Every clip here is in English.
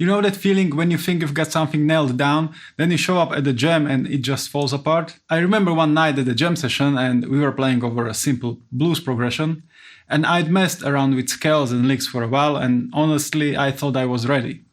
You know that feeling when you think you've got something nailed down, then you show up at the jam and it just falls apart? I remember one night at the jam session and we were playing over a simple blues progression, and I'd messed around with scales and licks for a while, and honestly I thought I was ready.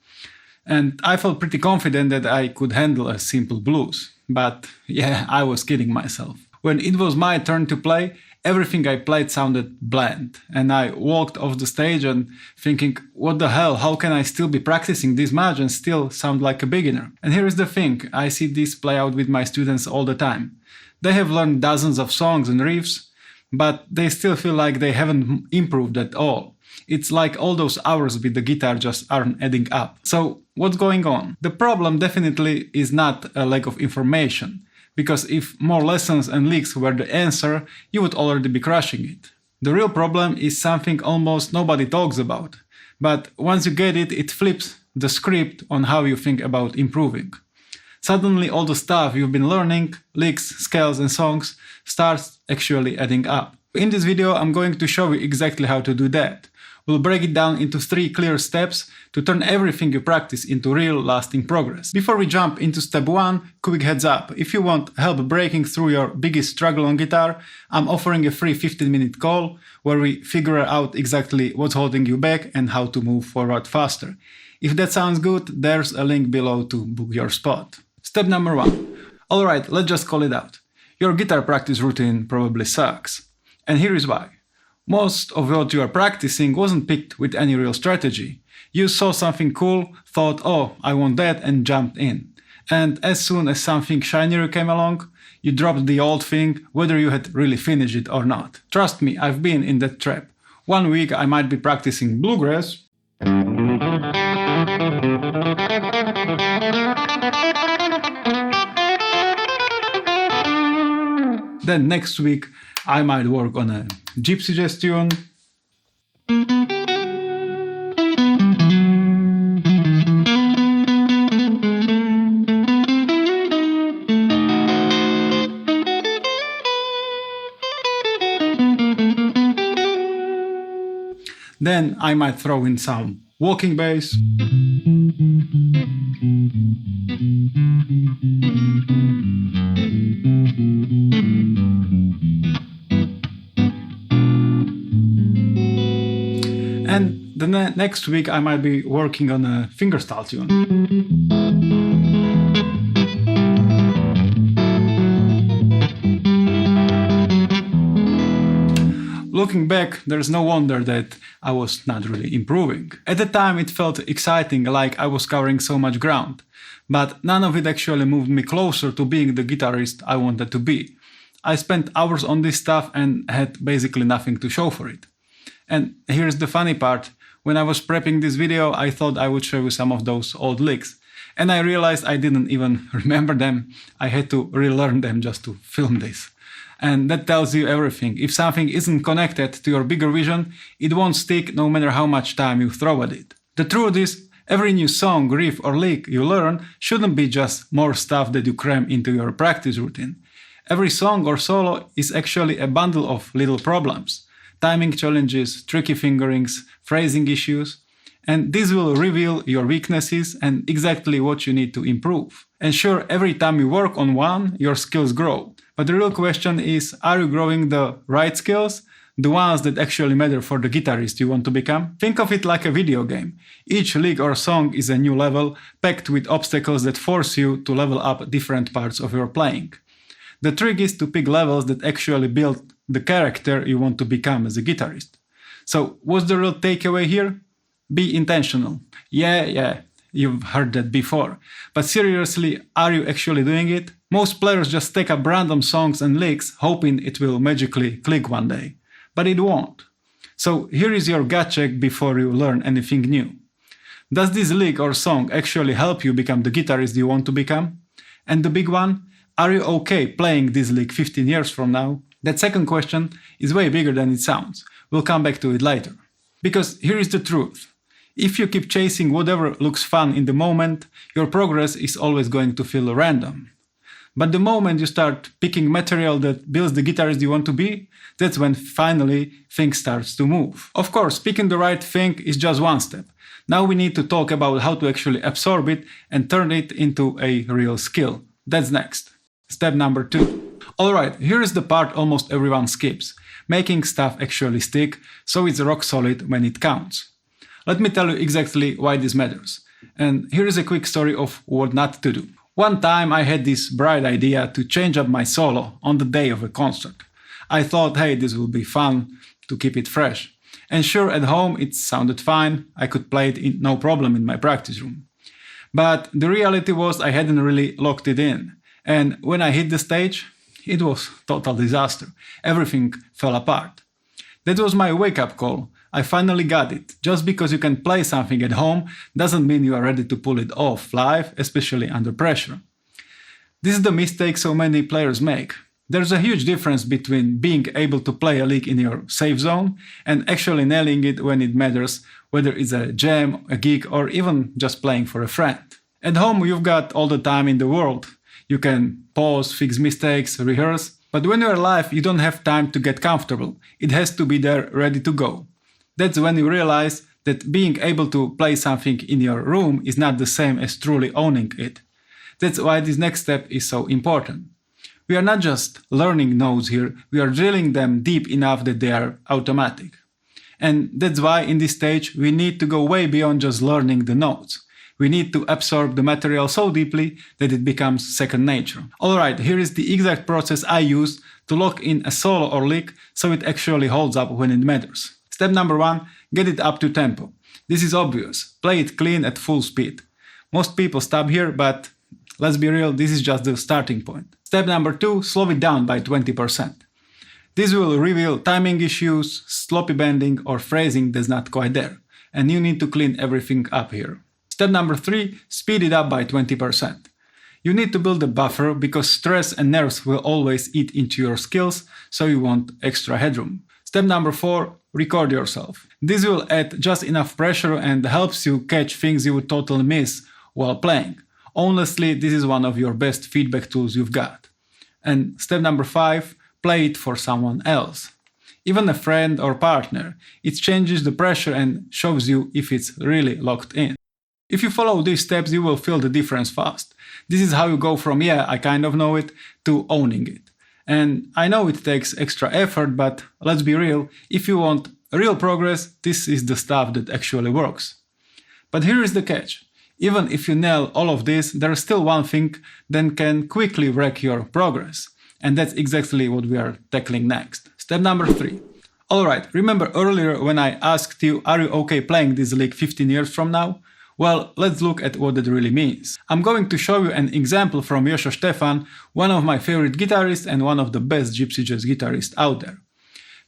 And I felt pretty confident that I could handle a simple blues. But yeah, I was kidding myself. When it was my turn to play, everything I played sounded bland, and I walked off the stage and thinking, what the hell, how can I still be practicing this much and still sound like a beginner? And here is the thing, I see this play out with my students all the time. They have learned dozens of songs and riffs, but they still feel like they haven't improved at all. It's like all those hours with the guitar just aren't adding up. So what's going on? The problem definitely is not a lack of information, because if more lessons and licks were the answer, you would already be crushing it. The real problem is something almost nobody talks about, but once you get it, it flips the script on how you think about improving. Suddenly all the stuff you've been learning, licks, scales and songs, starts actually adding up. In this video I'm going to show you exactly how to do that. We'll break it down into 3 clear steps to turn everything you practice into real lasting progress. Before we jump into step 1, quick heads up. If you want help breaking through your biggest struggle on guitar, I'm offering a free 15-minute call where we figure out exactly what's holding you back and how to move forward faster. If that sounds good, there's a link below to book your spot. Step number 1. Alright, let's just call it out. Your guitar practice routine probably sucks. And here is why. Most of what you are practicing wasn't picked with any real strategy. You saw something cool, thought, oh, I want that, and jumped in. And as soon as something shinier came along, you dropped the old thing, whether you had really finished it or not. Trust me, I've been in that trap. One week I might be practicing bluegrass, then next week I might work on a Gypsy Jazz tune, then I might throw in some walking bass, and the next week I might be working on a fingerstyle tune. Looking back, there's no wonder that I was not really improving. At the time it felt exciting, like I was covering so much ground, but none of it actually moved me closer to being the guitarist I wanted to be. I spent hours on this stuff and had basically nothing to show for it. And here's the funny part, when I was prepping this video I thought I would show you some of those old licks, and I realized I didn't even remember them. I had to relearn them just to film this. And that tells you everything. If something isn't connected to your bigger vision, it won't stick no matter how much time you throw at it. The truth is, every new song, riff or lick you learn shouldn't be just more stuff that you cram into your practice routine. Every song or solo is actually a bundle of little problems. Timing challenges, tricky fingerings, phrasing issues, and this will reveal your weaknesses and exactly what you need to improve. And sure, every time you work on one, your skills grow. But the real question is, are you growing the right skills? The ones that actually matter for the guitarist you want to become? Think of it like a video game. Each lick or song is a new level, packed with obstacles that force you to level up different parts of your playing. The trick is to pick levels that actually build the character you want to become as a guitarist. So what's the real takeaway here? Be intentional. Yeah, you've heard that before. But seriously, are you actually doing it? Most players just take up random songs and licks, hoping it will magically click one day. But it won't. So here is your gut check before you learn anything new. Does this lick or song actually help you become the guitarist you want to become? And the big one, are you okay playing this lick 15 years from now? That second question is way bigger than it sounds. We'll come back to it later. Because here is the truth. If you keep chasing whatever looks fun in the moment, your progress is always going to feel random. But the moment you start picking material that builds the guitarist you want to be, that's when finally things starts to move. Of course, picking the right thing is just one step. Now we need to talk about how to actually absorb it and turn it into a real skill. That's next. Step number 2. Alright, here is the part almost everyone skips. Making stuff actually stick, so it's rock solid when it counts. Let me tell you exactly why this matters. And here is a quick story of what not to do. One time I had this bright idea to change up my solo on the day of a concert. I thought, hey, this will be fun to keep it fresh. And sure, at home it sounded fine, I could play it no problem in my practice room. But the reality was I hadn't really locked it in. And when I hit the stage, it was total disaster. Everything fell apart. That was my wake-up call. I finally got it. Just because you can play something at home doesn't mean you are ready to pull it off live, especially under pressure. This is the mistake so many players make. There's a huge difference between being able to play a lick in your safe zone and actually nailing it when it matters, whether it's a jam, a gig, or even just playing for a friend. At home you've got all the time in the world. You can pause, fix mistakes, rehearse, but when you're live you don't have time to get comfortable. It has to be there ready to go. That's when you realize that being able to play something in your room is not the same as truly owning it. That's why this next step is so important. We are not just learning notes here, we are drilling them deep enough that they are automatic. And that's why in this stage we need to go way beyond just learning the notes. We need to absorb the material so deeply that it becomes second nature. Alright, here is the exact process I use to lock in a solo or lick so it actually holds up when it matters. Step number 1, get it up to tempo. This is obvious, play it clean at full speed. Most people stop here, but let's be real, this is just the starting point. Step number 2, slow it down by 20%. This will reveal timing issues, sloppy bending or phrasing that's not quite there, and you need to clean everything up here. Step number 3, speed it up by 20%. You need to build a buffer because stress and nerves will always eat into your skills, so you want extra headroom. Step number 4, record yourself. This will add just enough pressure and helps you catch things you would totally miss while playing. Honestly, this is one of your best feedback tools you've got. And step number 5, play it for someone else. Even a friend or partner. It changes the pressure and shows you if it's really locked in. If you follow these steps, you will feel the difference fast. This is how you go from yeah, I kind of know it, to owning it. And I know it takes extra effort, but let's be real, if you want real progress, this is the stuff that actually works. But here is the catch. Even if you nail all of this, there's still one thing that can quickly wreck your progress. And that's exactly what we are tackling next. Step number 3. Alright, remember earlier when I asked you, are you okay playing this lick 15 years from now? Well, let's look at what that really means. I'm going to show you an example from Jošo Štefan, one of my favorite guitarists and one of the best gypsy jazz guitarists out there.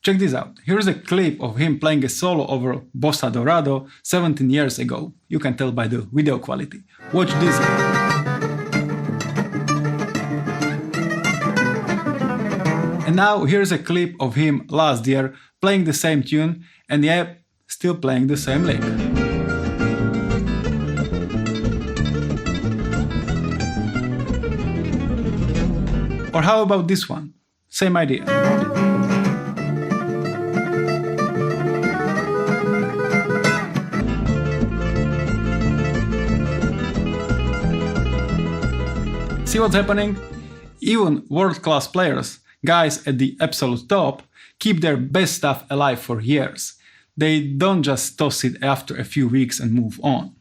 Check this out. Here's a clip of him playing a solo over Bossa Dorado 17 years ago. You can tell by the video quality. Watch this. And now here's a clip of him last year playing the same tune and yeah, still playing the same lick. Or how about this one? Same idea. See what's happening? Even world-class players, guys at the absolute top, keep their best stuff alive for years. They don't just toss it after a few weeks and move on.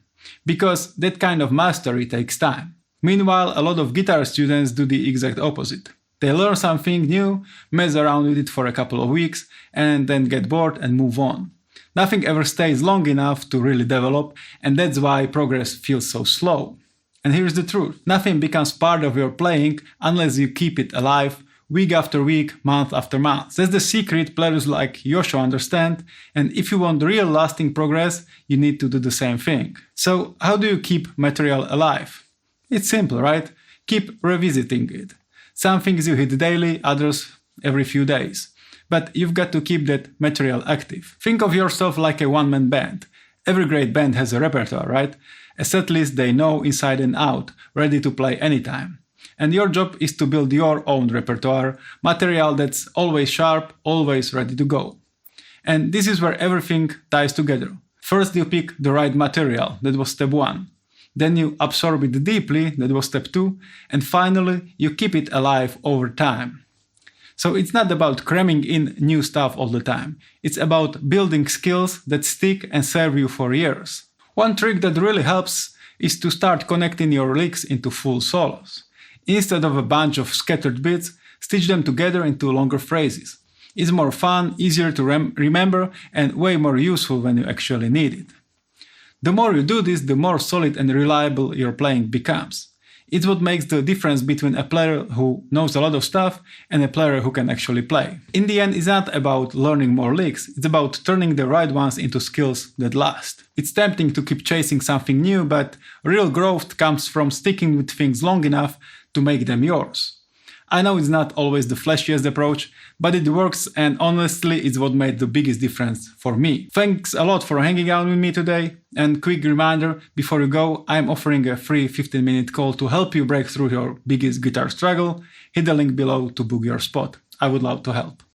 Because that kind of mastery takes time. Meanwhile, a lot of guitar students do the exact opposite. They learn something new, mess around with it for a couple of weeks, and then get bored and move on. Nothing ever stays long enough to really develop, and that's why progress feels so slow. And here's the truth. Nothing becomes part of your playing unless you keep it alive week after week, month after month. That's the secret players like Jošo understand, and if you want real lasting progress, you need to do the same thing. So how do you keep material alive? It's simple, right? Keep revisiting it. Some things you hit daily, others every few days. But you've got to keep that material active. Think of yourself like a one-man band. Every great band has a repertoire, right? A set list they know inside and out, ready to play anytime. And your job is to build your own repertoire, material that's always sharp, always ready to go. And this is where everything ties together. First you pick the right material, that was step 1. Then you absorb it deeply, that was step 2. And finally, you keep it alive over time. So it's not about cramming in new stuff all the time. It's about building skills that stick and serve you for years. One trick that really helps is to start connecting your licks into full solos. Instead of a bunch of scattered bits, stitch them together into longer phrases. It's more fun, easier to remember, and way more useful when you actually need it. The more you do this, the more solid and reliable your playing becomes. It's what makes the difference between a player who knows a lot of stuff and a player who can actually play. In the end, it's not about learning more licks, it's about turning the right ones into skills that last. It's tempting to keep chasing something new, but real growth comes from sticking with things long enough to make them yours. I know it's not always the flashiest approach, but it works, and honestly it's what made the biggest difference for me. Thanks a lot for hanging out with me today, and quick reminder, before you go, I'm offering a free 15-minute call to help you break through your biggest guitar struggle. Hit the link below to book your spot. I would love to help.